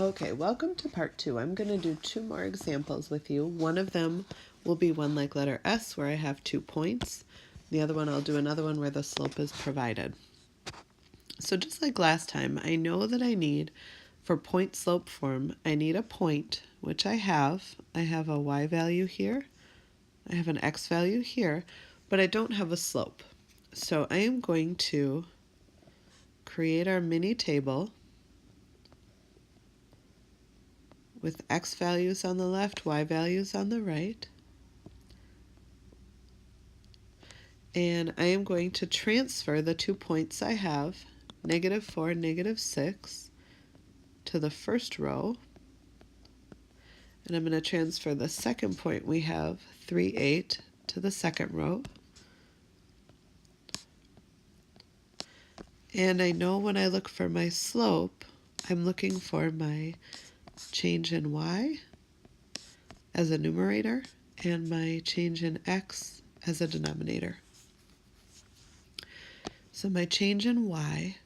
Okay, welcome to part 2. I'm going to do 2 more examples with you. One of them will be one like letter S where I have 2 points. The other one I'll do another one where the slope is provided. So just like last time, I know that I need, for point slope form, I need a point, which I have. I have a y value here. I have an x value here, but I don't have a slope. So I am going to create our mini table with x values on the left, y values on the right. And I am going to transfer the 2 points I have, -4, -6, to the first row. And I'm going to transfer the second point we have, 3, 8, to the second row. And I know when I look for my slope, I'm looking for my change in y as a numerator and my change in x as a denominator. So my change in y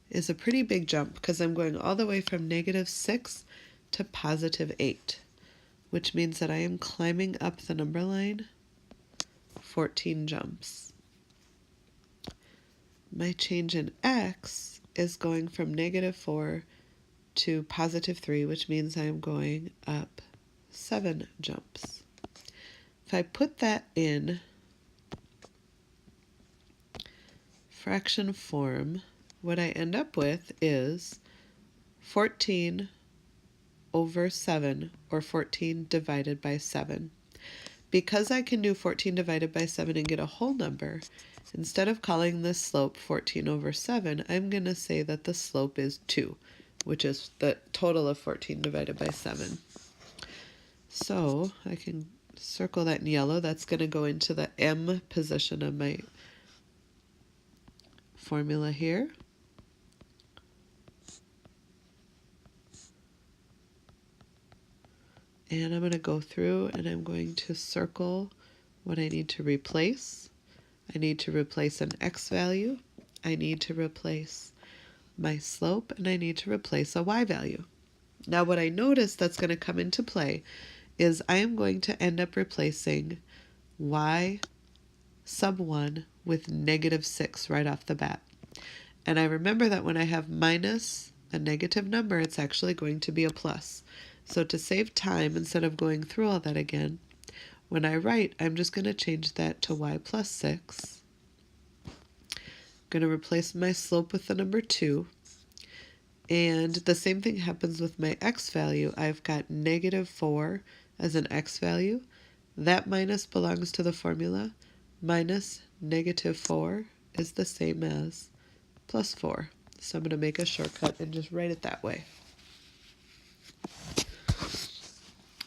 is a pretty big jump because I'm going all the way from -6 to +8, which means that I am climbing up the number line 14 jumps. My change in x is going from -4 to +3, which means I am going up 7 jumps. If I put that in fraction form, what I end up with is 14 over 7, or 14 divided by 7. Because I can do 14 divided by 7 and get a whole number, instead of calling this slope 14 over 7, I'm going to say that the slope is 2, which is the total of 14 divided by 7. So I can circle that in yellow. That's going to go into the M position of my formula here. And I'm going to go through and I'm going to circle what I need to replace. I need to replace an x value. I need to replace my slope, and I need to replace a y value. Now what I notice that's going to come into play is I am going to end up replacing y sub 1 with -6 right off the bat. And I remember that when I have minus a negative number, it's actually going to be a plus. So to save time, instead of going through all that again, when I write, I'm just going to change that to y plus 6. I'm going to replace my slope with the number 2. And the same thing happens with my x value. I've got -4 as an x value. That minus belongs to the formula. Minus -4 is the same as +4. So I'm going to make a shortcut and just write it that way.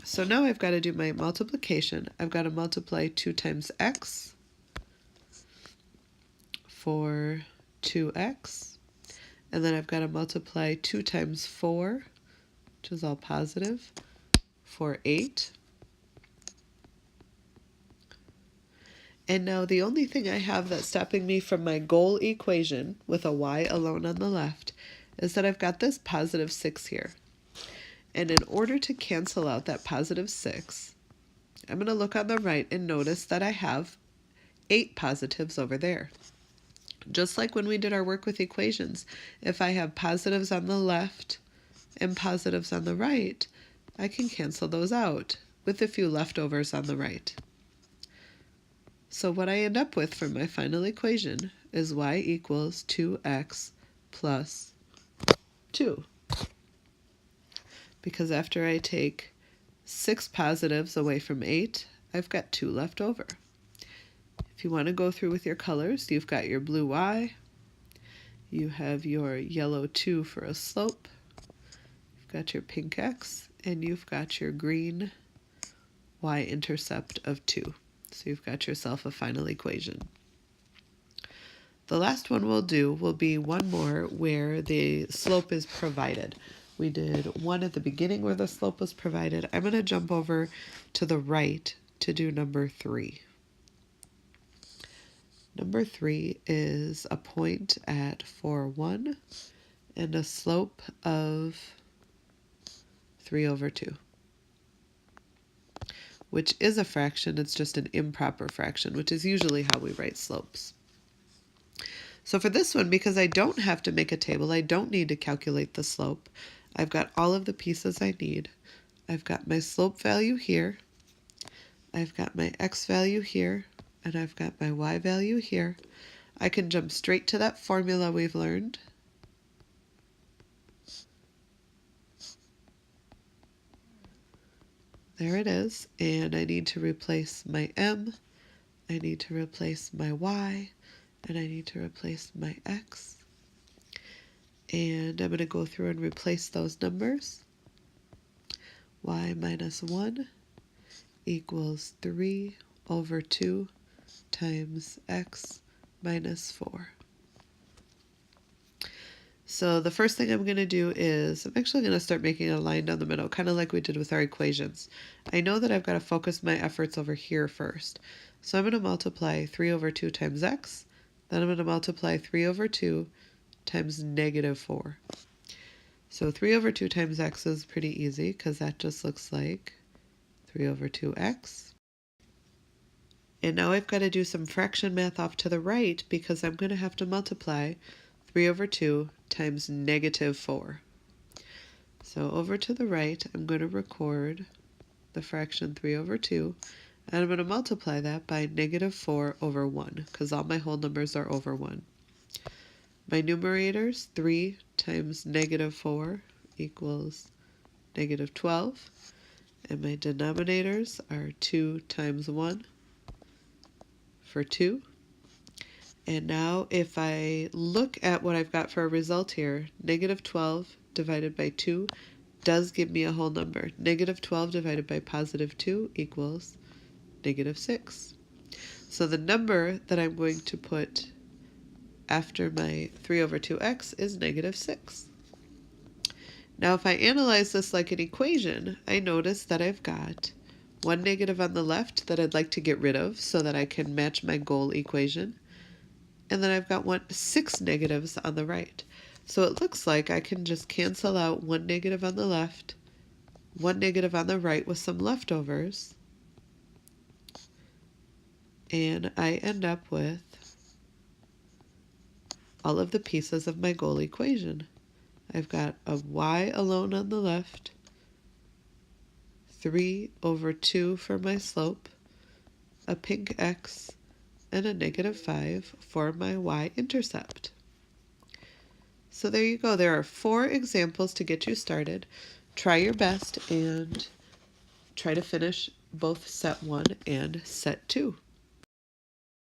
So now I've got to do my multiplication. I've got to multiply 2 times x for 2x. And then I've got to multiply 2 times 4, which is all positive, for 8. And now the only thing I have that's stopping me from my goal equation with a y alone on the left is that I've got this +6 here. And in order to cancel out that +6, I'm going to look on the right and notice that I have 8 positives over there. Just like when we did our work with equations, if I have positives on the left and positives on the right, I can cancel those out with a few leftovers on the right. So what I end up with for my final equation is y equals 2x plus 2. Because after I take 6 positives away from 8, I've got 2 left over. If you want to go through with your colors, you've got your blue y, you have your yellow 2 for a slope, you've got your pink x, and you've got your green y-intercept of 2. So you've got yourself a final equation. The last one we'll do will be one more where the slope is provided. We did one at the beginning where the slope was provided. I'm going to jump over to the right to do number 3. Number 3 is a point at 4, 1 and a slope of 3 over 2, which is a fraction. It's just an improper fraction, which is usually how we write slopes. So for this one, because I don't have to make a table, I don't need to calculate the slope. I've got all of the pieces I need. I've got my slope value here, I've got my x value here, and I've got my y value here. I can jump straight to that formula we've learned. There it is, and I need to replace my m, I need to replace my y, and I need to replace my x. And I'm going to go through and replace those numbers. Y minus 1 equals 3 over 2 times x minus 4. So the first thing I'm going to do is I'm actually going to start making a line down the middle, kind of like we did with our equations. I know that I've got to focus my efforts over here first. So I'm going to multiply 3 over 2 times x. Then I'm going to multiply 3 over 2 times negative 4. So 3 over 2 times x is pretty easy because that just looks like 3 over 2x. And now I've got to do some fraction math off to the right because I'm going to have to multiply 3 over 2 times negative 4. So over to the right, I'm going to record the fraction 3 over 2, and I'm going to multiply that by negative 4 over 1, because all my whole numbers are over 1. My numerators, 3 times negative 4 equals negative 12, and my denominators are 2 times 1 for 2. And now if I look at what I've got for a result here, negative 12 divided by 2 does give me a whole number. Negative 12 divided by positive 2 equals negative 6. So the number that I'm going to put after my 3 over 2x is negative 6. Now if I analyze this like an equation, I notice that I've got one negative on the left that I'd like to get rid of so that I can match my goal equation. And then I've got 6 negatives on the right. So it looks like I can just cancel out one negative on the left, one negative on the right with some leftovers, and I end up with all of the pieces of my goal equation. I've got a y alone on the left, 3 over 2 for my slope, a pink x, and a negative 5 for my y-intercept. So there you go. There are 4 examples to get you started. Try your best and try to finish both set 1 and set 2.